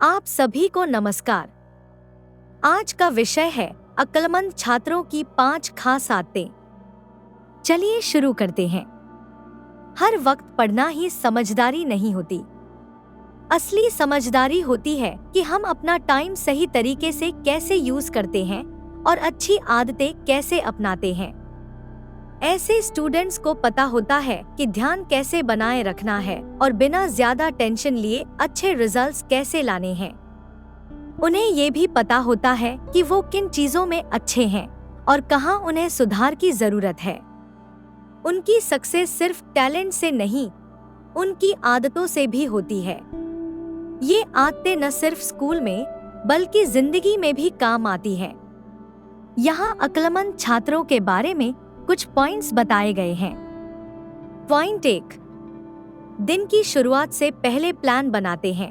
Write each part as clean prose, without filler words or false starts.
आप सभी को नमस्कार। आज का विषय है अक्लमंद छात्रों की 5 खास आदतें। चलिए शुरू करते हैं। हर वक्त पढ़ना ही समझदारी नहीं होती। असली समझदारी होती है कि हम अपना टाइम सही तरीके से कैसे यूज करते हैं और अच्छी आदतें कैसे अपनाते हैं। ऐसे स्टूडेंट्स को पता होता है कि ध्यान कैसे बनाए रखना है और बिना ज्यादा टेंशन लिए अच्छे रिजल्ट्स कैसे लाने हैं। उन्हें ये भी पता होता है कि वो किन चीजों में अच्छे हैं और कहाँ उन्हें सुधार की जरूरत है। उनकी सक्सेस सिर्फ टैलेंट से नहीं, उनकी आदतों से भी होती है। ये आदतें न सिर्फ स्कूल में बल्कि जिंदगी में भी काम आती हैं। यहाँ अक्लमंद छात्रों के बारे में कुछ पॉइंट्स बताए गए हैं। पॉइंट 1, दिन की शुरुआत से पहले प्लान बनाते हैं।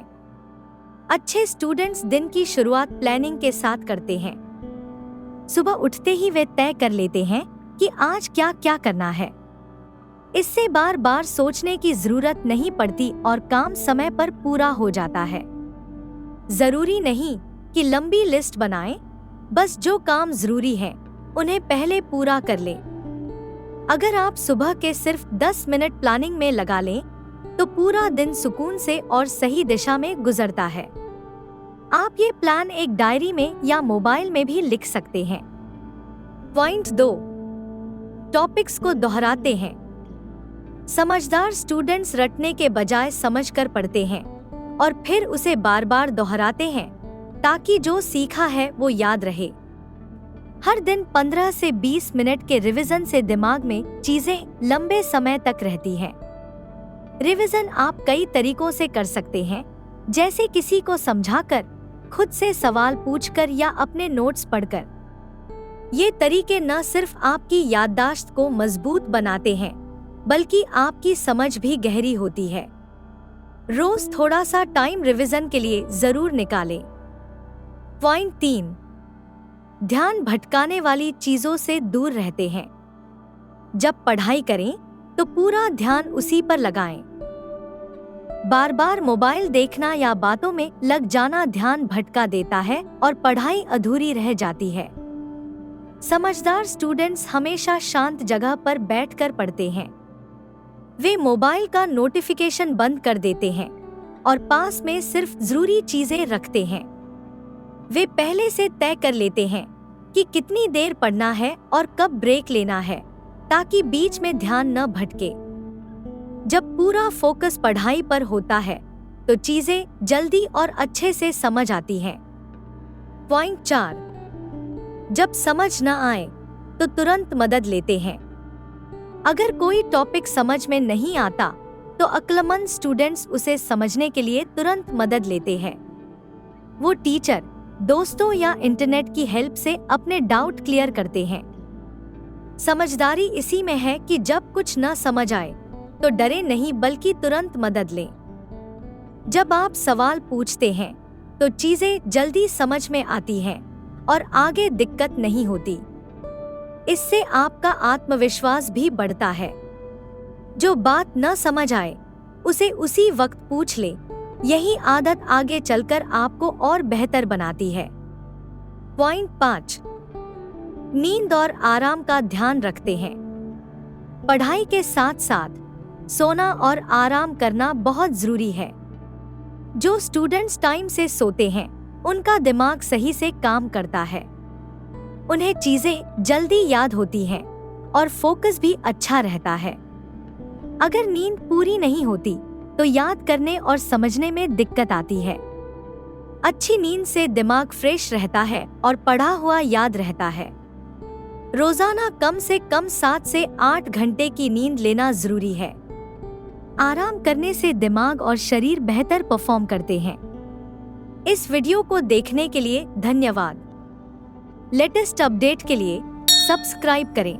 अच्छे स्टूडेंट्स दिन की शुरुआत प्लानिंग के साथ करते हैं। सुबह उठते ही वे तय कर लेते हैं कि आज क्या क्या करना है। इससे बार बार सोचने की जरूरत नहीं पड़ती और काम समय पर पूरा हो जाता है। जरूरी नहीं कि लंबी लिस्ट बनाएं, बस जो काम जरूरी है उन्हें पहले पूरा कर लें। अगर आप सुबह के सिर्फ 10 मिनट प्लानिंग में लगा लें, तो पूरा दिन सुकून से और सही दिशा में गुजरता है। आप ये प्लान एक डायरी में या मोबाइल में भी लिख सकते हैं। पॉइंट 2, टॉपिक्स को दोहराते हैं। समझदार स्टूडेंट्स रटने के बजाय समझकर पढ़ते हैं और फिर उसे बार बार दोहराते हैं ताकि जो सीखा है वो याद रहे। हर दिन 15 से 20 मिनट के रिवीजन से दिमाग में चीजें लंबे समय तक रहती हैं। रिवीजन आप कई तरीकों से कर सकते हैं, जैसे किसी को समझाकर, खुद से सवाल पूछकर या अपने नोट्स पढ़कर। ये तरीके न सिर्फ आपकी याददाश्त को मजबूत बनाते हैं, बल्कि आपकी समझ भी गहरी होती है। रोज थोड़ा सा टाइम रिवीजन के लिए जरूर निकालें। पॉइंट 3, ध्यान भटकाने वाली चीजों से दूर रहते हैं। जब पढ़ाई करें तो पूरा ध्यान उसी पर लगाएं। बार बार मोबाइल देखना या बातों में लग जाना ध्यान भटका देता है और पढ़ाई अधूरी रह जाती है। समझदार स्टूडेंट्स हमेशा शांत जगह पर बैठकर पढ़ते हैं। वे मोबाइल का नोटिफिकेशन बंद कर देते हैं और पास में सिर्फ जरूरी चीजें रखते हैं। वे पहले से तय कर लेते हैं कि कितनी देर पढ़ना है और कब ब्रेक लेना है, ताकि बीच में ध्यान न भटके। जब पूरा फोकस पढ़ाई पर होता है तो चीजें जल्दी और अच्छे से समझ आती हैं। पॉइंट 4, जब समझ न आए तो तुरंत मदद लेते हैं। अगर कोई टॉपिक समझ में नहीं आता तो अक्लमंद स्टूडेंट्स उसे समझने के लिए तुरंत मदद लेते हैं। वो टीचर, दोस्तों या इंटरनेट की हेल्प से अपने डाउट क्लियर करते हैं। समझदारी इसी में है कि जब कुछ न समझ आए तो डरे नहीं बल्कि तुरंत मदद लें। जब आप सवाल पूछते हैं तो चीजें जल्दी समझ में आती हैं और आगे दिक्कत नहीं होती। इससे आपका आत्मविश्वास भी बढ़ता है। जो बात न समझ आए उसे उसी वक्त पूछ ले। यही आदत आगे चलकर आपको और बेहतर बनाती है। पॉइंट 5, नींद और आराम का ध्यान रखते हैं। पढ़ाई के साथ साथ सोना और आराम करना बहुत जरूरी है। जो स्टूडेंट्स टाइम से सोते हैं उनका दिमाग सही से काम करता है। उन्हें चीजें जल्दी याद होती हैं और फोकस भी अच्छा रहता है। अगर नींद पूरी नहीं होती तो याद करने और समझने में दिक्कत आती है। अच्छी नींद से दिमाग फ्रेश रहता है और पढ़ा हुआ याद रहता है। रोजाना कम से कम 7 से 8 घंटे की नींद लेना जरूरी है। आराम करने से दिमाग और शरीर बेहतर परफॉर्म करते हैं। इस वीडियो को देखने के लिए धन्यवाद। लेटेस्ट अपडेट के लिए सब्सक्राइब करें।